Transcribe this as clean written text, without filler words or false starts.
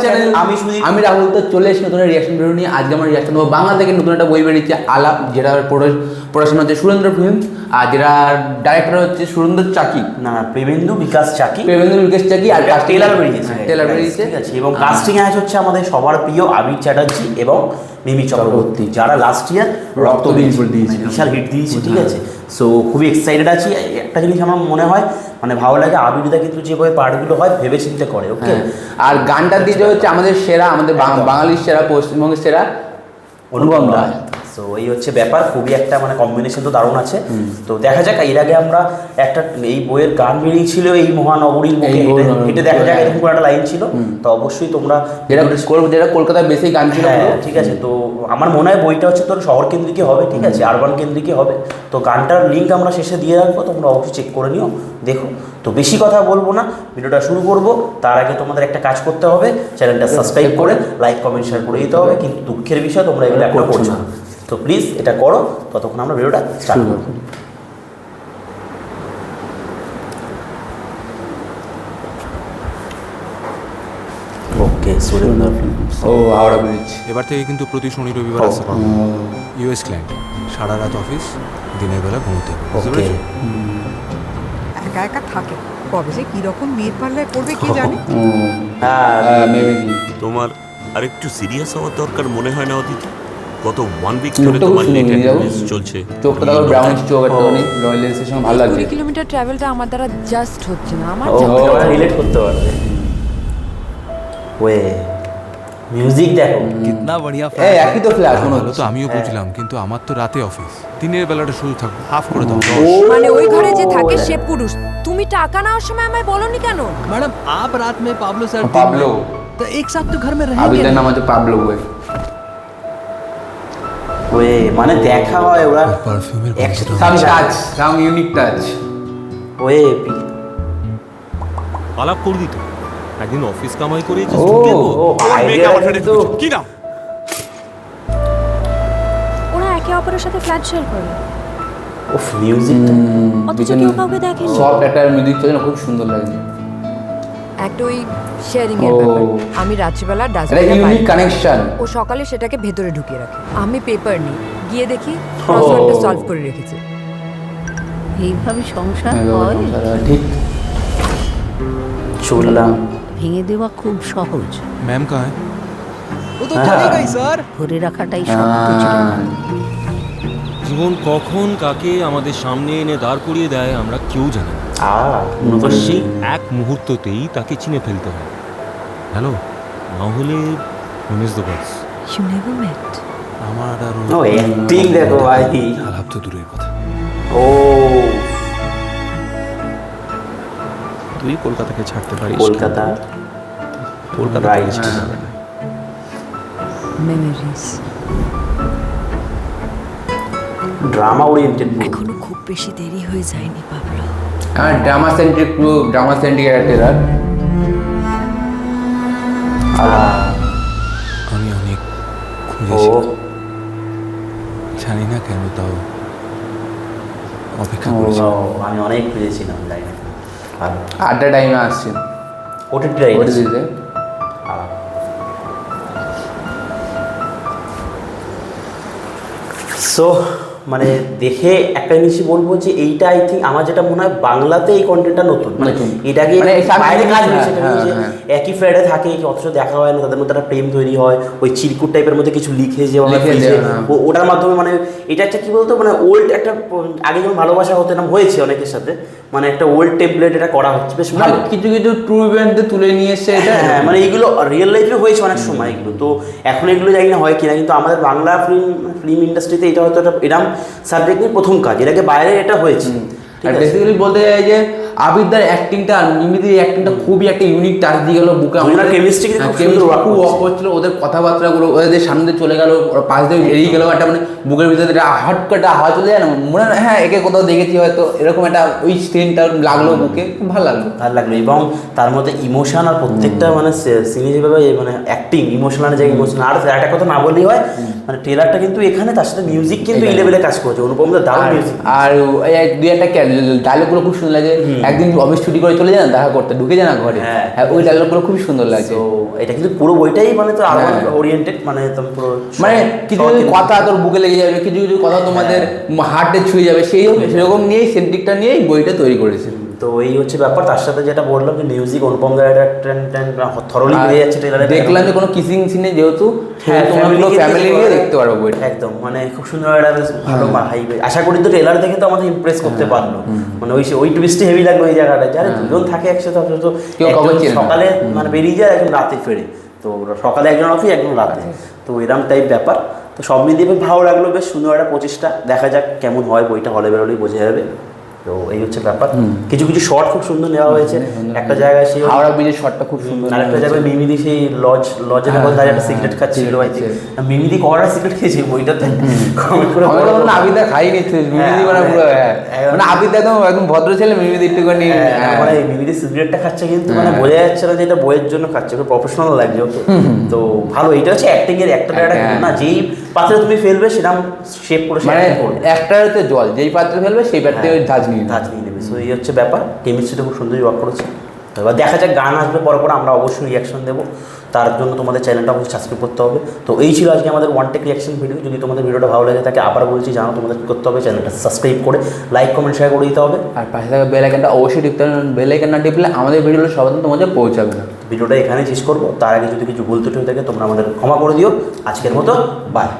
Channel আমি রাহুল। তো চলে এসে নতুন রিয়াকশন ভিডিও নিয়ে। আজকে আমার রিয়াকশন দেবো বাংলা থেকে নতুন একটা বই বেরিয়েছে আলাপ, যেটা প্রোডাকশন হচ্ছে সুরেন্দ্র ফিল্ম, আর যেটা ডাইরেক্টর হচ্ছে সুরেন্দ্র চাকি, না প্রেমেন্দু বিকাশ চাকি, আর টেলার বেরিয়েছে, ঠিক আছে। এবং কাস্টিং আজ হচ্ছে আমাদের সবার প্রিয় আবির চ্যাটার্জি এবং মিমি চক্রবর্তী, যারা লাস্ট ইয়ার রক্তবীজ বিশাল হিট দিয়েছে, ঠিক আছে। সো খুবই এক্সাইটেড আছি। একটা জিনিস আমার মনে হয় মানে ভালো লাগে, আবিরদা কিন্তু যে বই পার্টগুলো হয় ভেবে চিন্তে করে, ওকে। আর গানটা দিতে হচ্ছে আমাদের সেরা, আমাদের বাঙালির সেরা, পশ্চিমবঙ্গের সেরা অনুপম রায়। তো এই হচ্ছে ব্যাপার, খুবই একটা মানে কম্বিনেশন তো দারুণ আছে। তো দেখা যাক, এর আগে আমরা একটা এই বইয়ের গান বেরিয়েছিল এই মহানগরীর মুখে, এটা দেখা যাক এরকম একটা লাইন ছিল। তো অবশ্যই তোমরা যেটা কলকাতার বেশি গান ছিল, ঠিক আছে। তো আমার মনে হয় বইটা হচ্ছে তোর শহর কেন্দ্রিকই হবে, ঠিক আছে, আরবান কেন্দ্রিকই হবে। তো গানটার লিঙ্ক আমরা শেষে দিয়ে রাখবো, তোমরা অবশ্যই চেক করে নিও, দেখো। তো বেশি কথা বলবো না, ভিডিওটা শুরু করব। তার আগে তোমাদের একটা কাজ করতে হবে, চ্যানেলটা সাবস্ক্রাইব করে লাইক কমেন্ট শেয়ার করে দিতে হবে। কিন্তু দুঃখের বিষয় তোমরা এগুলো একটা করছো না, তো প্লিজ এটা করো। ততক্ষণ আমরা ভিডিওটা স্টার্ট করব। ওকে, সুরেন্দ্র ও হাওড়া ব্রিজ। এবার থেকে কিন্তু প্রতি শনি রবিবার আসতে পারবো। ইউএস ক্লায়েন্ট, সারা রাত অফিস, দিনের বেলা ঘুমোতে হবে, বুঝতে পেরেছো? একা একা থাকে, কবে যে কিরকম মেয়ের পাল্লায় পড়বে কে জানে। তোমার আরেকটু সিরিয়াস হওয়ার দরকার মনে হয় না অদিতি? গত 1 উইক ধরে তোমার নেট অ্যাক্টিভিটিস চলছে। চোখটা দেখো ব্রাউনিশ চোখ, একটা রয়্যাল স্টেশন ভালো লাগছে। 20 কিলোমিটার ট্রাভেলটা আমার দ্বারা জাস্ট হচ্ছে না, আমার রিলেট করতে পারবে। ওয়ে মিউজিক দেখো কিতনা বড়িয়া। এই একই তো ফ্ল্যাশ মনে ভালো তো আমিও বুঝলাম, কিন্তু আমার তো রাতে অফিস, দিনের বেলাটা শুধু থাকবো, হাফ করে দাও। মানে ওই ঘরে যে থাকে সে পুরুষ, তুমি টাকা নেওয়ার সময় আমায় বলনি কেন? मैडम आप रात में पाब्लो सर पाब्लो तो एक साथ तो घर में रहेंगे। আবিদের নাম আছে পাবলো। ওয়ে মানে দেখা হয় ওরা পারফিউমের সাম টাচ, সাম ইউনিক টাচ। ওয়ে আলাপ করে দিত একদিন অফিস কামাই করেছে ও আইডিয়া তো কি নাম? ওরা একে অপরের সাথে ফ্ল্যাট শেয়ার করে, ওফ মিউজিক অথচ কেউ কাউকে দেখেনি। সফট একটা মিউজিক চলে না, খুব সুন্দর লাগে। একটা ওই শেয়ারিং এর ব্যাপার। আমি রাত্রিবেলা এটা ডাস্টবিনে ইউনিক পাই, কানেকশন। ও সকালে সেটাকে ভেতরে ঢুকিয়ে রাখে। আমি পেপার নিই, গিয়ে দেখি ক্রসওয়ার্ডটা সলভ করে রেখেছে। এইভাবে সংসার হয়, ঠিক চললাম। ভেঙে দেওয়া খুব সহজ, मैम कहाँ है? वो तो चलेगा ही सर। ধরে রাখাটাই শক্ত ছিল। জীবন কখন কাকে আমাদের সামনে এনে দাঁড় করিয়ে দেয় আমরা কেউ জানি না। আর সেই এক মুহূর্ততেই তাকে চিনে ফেলতে হয়। হ্যালো, না হলে miss the boss. You never met. আমার আর ও অ্যাক্টিং দেখো ভাই, আলাপ তো দূরের কথা। ও তুই কলকাতাকে ছাড়তে পারিস? Kolkata right. Memories. Drama oriented. এখনো খুব বেশি দেরি হয়ে যায়নি পাবলো। আর ড্রামা সেন্ট্রিক একটা ট্রেলার। আমি অনেক ও খুঁজেছি, জানি না কেন, তাও অপেক্ষা করেছি। আমি অনেক খুঁজেছিলাম, তাই না? আর আড্ডা টাইমে আসছে ওটিটি দিতে। সো মানে দেখে একটা জিনিসই বলবো যে এইটা আই থিঙ্ক আমার যেটা মনে হয় বাংলাতে এই কন্টেন্টটা নতুন, মানে এটাকে বাইরে কাজ হয়েছে একই ফ্ল্যাটে থাকে, অথচ দেখা হয় না, তাদের মধ্যে একটা প্রেম তৈরি হয়, ওই চিরকুট টাইপের মধ্যে কিছু লিখে যে ওটার মাধ্যমে, মানে এটা একটা কি বলতো মানে ওল্ড একটা, আগে যেমন ভালোবাসা হতো না হয়েছে অনেকের সাথে, মানে একটা ওল্ড টেমপ্লেট এটা করা হচ্ছে, বেশ ভালো। কিছু কিছু ট্রু ইভেন্টে তুলে নিয়ে এসে এটা, হ্যাঁ মানে এগুলো রিয়েল লাইফে হয়েছে অনেক সময় এগুলো। তো এখন এগুলো জানি না হয় কিনা, কিন্তু আমাদের বাংলা ফিল্ম ইন্ডাস্ট্রিতে এটা হয়তো একটা এরকম সাবজেক্ট নিয়ে প্রথম কাজ, এর আগে বাইরে এটা হয়েছে। আর বেসিক্যালি বলতে চাই যে আবিরদার অ্যাক্টিংটা আর মিমিদির অ্যাক্টিংটা খুবই একটা ইউনিক টাচ দিয়ে গেল বুকে। আমরা কেমিস্ট্রি খুব অকওয়ার্ড ছিল, ওদের কথাবার্তাগুলো ওদের সামনে চলে গেল, ওরা পাশ দিয়ে বেরিয়ে গেল, একটা মানে বুকের ভিতরে একটা হট করে হাওয়া চলে যায় না, মনে হয় হ্যাঁ একে কোথাও দেখেছি হয়তো, এরকম একটা ওই স্ক্রিনটা লাগলো বুকে, খুব ভালো লাগলো। এবং তার মধ্যে ইমোশন আর প্রত্যেকটা মানে সিনে যেভাবে মানে অ্যাক্টিং ইমোশনাল জায়গায় ইমোশনাল। আর একটা কথা না বললেই হয়, মানে ট্রেলারটা কিন্তু এখানে, তার সাথে মিউজিক কিন্তু এই লেভেলে কাজ করেছে, অনুপম দা দারুণ মিউজিক। আর দুই একটা ডায়লগুলো খুব সুন্দর লাগে। একদিন অফিস ছুটি করে চলে যায় না দেখা করতে, ঢুকে যায় না ঘরে, হ্যাঁ। হ্যাঁ ওই ডায়লগগুলো খুবই সুন্দর লাগছে। তো এটা কিন্তু পুরো বইটাই মানে তো আরবান হ্যাঁ। ওরিয়েন্টেড, মানে তুমি পুরো মানে কিছু কিছু কথা তোর বুকে লেগে যাবে, কিছু কিছু কথা তোমাদের হার্টে ছুঁয়ে যাবে, সেরকম নিয়েই সেন্টিকটা নিয়েই বইটা তৈরি করেছে। তো এই হচ্ছে ব্যাপার। তার সাথে যেটা বললাম যে মিউজিক অনুপম দার থরলি বেরিয়ে যাচ্ছে ট্রেলারে, দেখলাম যে কোনো কিসিং সিনে যেহেতু হ্যাঁ, ফ্যামিলি নিয়ে দেখতে পারবো বইটা। একদম মানে খুব সুন্দর একটা বেশ ভালো হাইবে। আশা করি তো ট্রেলার দেখে তো আমাদের ইমপ্রেস করতে পারলো, মানে ওই টুইস্টে হেভি লাগলো ওই জায়গাটা, যারা দুজন থাকে একসাথে অথচ কেউ কাউকে একজন চেনে না। সকালে মানে বেরিয়ে যায়, একজন রাতে ফেরে, তো সকালে একজন অফিস একজন রাতে, তো এরম টাইপ ব্যাপার। তো সব মিলিয়ে বেশ ভালো লাগলো, বেশ সুন্দর একটা প্রচেষ্টা। দেখা যাক কেমন হয় বইটা, হলে বেরোলেই বোঝা যাবে। তো এই হচ্ছে ব্যাপার। কিছু কিছু শর্ট খুব সুন্দর নেওয়া হয়েছে। একটা জায়গায় সেই হাওড়া ব্রিজের শটটা খুব সুন্দর, আরেকটা জায়গায় মিমিদি সেই লজের মধ্যে দাঁড়িয়ে একটা সিগারেট খাচ্ছিল, আই থিঙ্ক মিমিদি কটা সিগারেট খেয়েছে বইটাতে কমেন্ট করে আমাদের মনে হয় আবিদা খাইনি, মিমিদি মানে পুরো মানে আবিদা একদম ভদ্র ছেলে, মিমিদি একটুখানি মানে মিমিদি সিগারেটটা খাচ্ছে কিন্তু মানে বোঝা যাচ্ছে না যে এটা বইয়ের জন্য খাচ্ছে, খুব প্রফেশনাল লাগছে ওকে। তো ভালো, এটা হচ্ছে অ্যাক্টিং এর একটা না, যেই পাত্রে তুমি ফেলবে সেরকম শেপ করে মানে একটার হচ্ছে জল, যেই পাত্রে ফেলবে সেই পাত্রে ওই ধাজ নিয়ে নেবে। সো এই হচ্ছে ব্যাপার। কেমিস্ট্রিটা খুব সুন্দরই ওয়ার্ক করেছে। তো এবার দেখা যাক, গান আসবে পরে পরে, আমরা অবশ্যই রিয়াকশন দেবো, তার জন্য তোমাদের চ্যানেলটা অবশ্যই সাবস্ক্রাইব করতে হবে। তো এই ছিল আজকে আমাদের ওয়ান টেক রিয়াকশন ভিডিও। যদি তোমাদের ভিডিওটা ভালো লাগে থাকে, আবার বলছি জানো তোমাদের কী করতে হবে, চ্যানেলটা সাবস্ক্রাইব করে লাইক কমেন্ট শেয়ার করে দিতে হবে। আর পাশে থাকা বেল আইকনটা অবশ্যই টিপতে হবে, বেল আইকন না টিপলে আমাদের ভিডিওগুলো সবার তোমাদের পৌঁছাবে না। ভিডিওটা এখানে শেষ করবো, তার আগে যদি কিছু ভুল ত্রুটি হয়ে থাকে তোমরা আমাদের ক্ষমা করে দিও। আজকের মতো বাই।